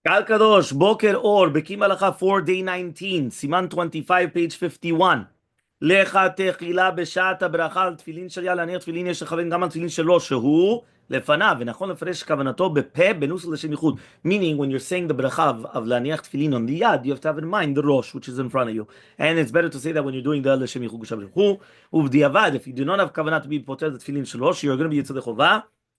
Kal Kadosh, Boker Or, Bekiim Bahalacha 4, day 19, Siman 25, page 51. Lecha techila בשעת הברכה על תפילין של יד, להניח תפילין יש לכוון גם על תפילין שלו, שהוא לפניו, ונכון לפרש כוונתו בפה, בנוסח לשם ייחוד. Meaning, when you're saying the bracha of להניח תפילין on the yad, you have to have in mind the rosh, which is in front of you. And it's better to say that when you're doing the לשם ייחוד בשם ייחוד. ובדיעבד, if you do not have כוונה to be פותר the תפילין של ראש, you're going to be יצא חובה,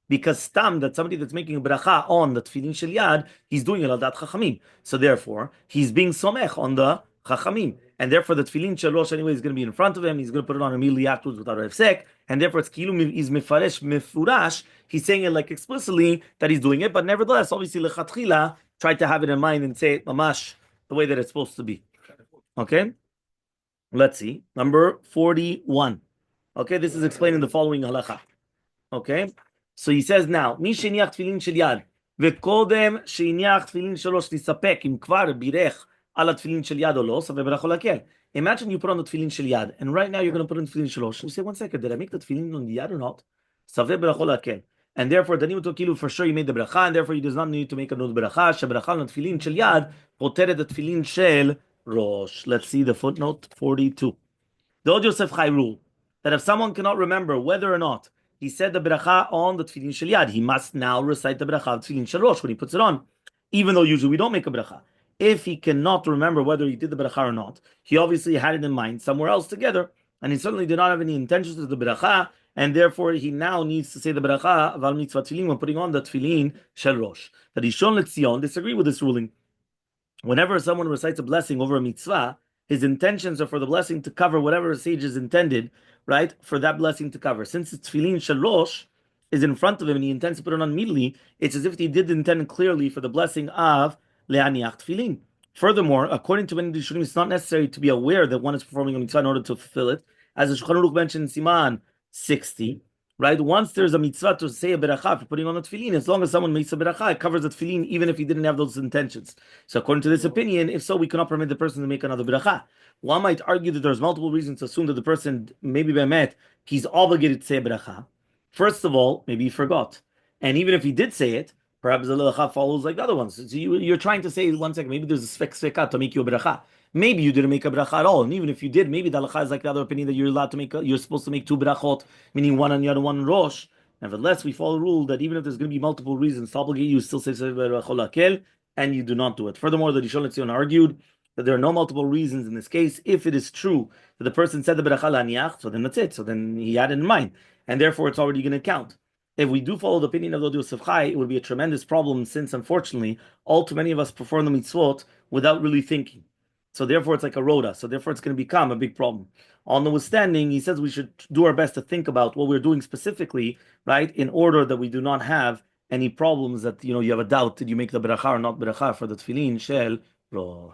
because stam, that somebody that's making a bracha on the tefillin shel yad, he's doing it al dat chachamim. So therefore, he's being somech on the chachamim. And therefore, the tefillin shel rosh anyway is going to be in front of him. He's going to put it on immediately afterwards without a hefsek. And therefore, it's kilu is mefaresh mefurash. He's saying it like explicitly that he's doing it. But nevertheless, obviously, lechatchila tried to have it in mind and say it mamash the way that it's supposed to be. Okay? Let's see. Number 41. Okay, this is explaining the following halacha. Okay? So he says now, מי שהניח תפילין של יד, וקודם שהניח תפילין של ראש, תספק אם כבר בירך על התפילין של יד או לא, סבבה ברכו להקל. Imagine you put on the tefillin shel yad, and right now you're going to put on the tefillin shel rosh. You say, one second, did I make the tefillin on the yad or not? Saveh beracha lakel. And therefore, Danim Tokilu, for sure you made the bracha, and therefore he does not need to make another bracha. Shebracha on the tefillin shel yad, poteret the tefillin shel rosh. Let's see the footnote 42. The Od Yosef Chai rule that if someone cannot remember whether or not he said the beracha on the tefillin shel yad, he must now recite the beracha of tefillin shel rosh when he puts it on, even though usually we don't make a beracha. If he cannot remember whether he did the beracha or not, he obviously had it in mind somewhere else together, and he certainly did not have any intentions of the beracha, and therefore he now needs to say the beracha of al mitzvah tefillin when putting on the tefillin shel rosh. The Rishon LeZion disagree with this ruling. Whenever someone recites a blessing over a mitzvah, his intentions are for the blessing to cover whatever a sage is intended, right, for that blessing to cover. Since it's tefillin shel rosh is in front of him and he intends to put it on immediately, it's as if he did intend clearly for the blessing of le'aniach tefillin. Furthermore, according to many Rishonim, it's not necessary to be aware that one is performing a mitzvah in order to fulfill it. As the Shulchan Aruch mentioned in Siman 60, right? Once there's a mitzvah to say a beracha for putting on the tefillin, as long as someone makes a beracha, it covers the tefillin even if he didn't have those intentions. So according to this opinion, if so, we cannot permit the person to make another beracha. One might argue that there's multiple reasons to assume that the person, maybe be'emet, he's obligated to say a beracha. First of all, maybe he forgot. And even if he did say it, perhaps the beracha follows like the other ones. So you're trying to say, one second, maybe there's a sveka to make you a beracha. Maybe you didn't make a bracha at all, and even if you did, maybe the halacha is like the other opinion that you're allowed to make. You're supposed to make two brachot, meaning one on the other one on Rosh. Nevertheless, we follow the rule that even if there's going to be multiple reasons to obligate you, still say brachot, and you do not do it. Furthermore, the Rishon LeZion argued that there are no multiple reasons in this case. If it is true that the person said the bracha laniach, so then that's it. So then he had it in mind, and therefore it's already going to count. If we do follow the opinion of the Yosef Chai, it would be a tremendous problem since, unfortunately, all too many of us perform the mitzvot without really thinking. So therefore, it's like a rota. So therefore, it's going to become a big problem. Notwithstanding, he says we should do our best to think about what we're doing specifically, right, in order that we do not have any problems that, you have a doubt, did you make the beracha or not beracha for the tefillin shel rosh.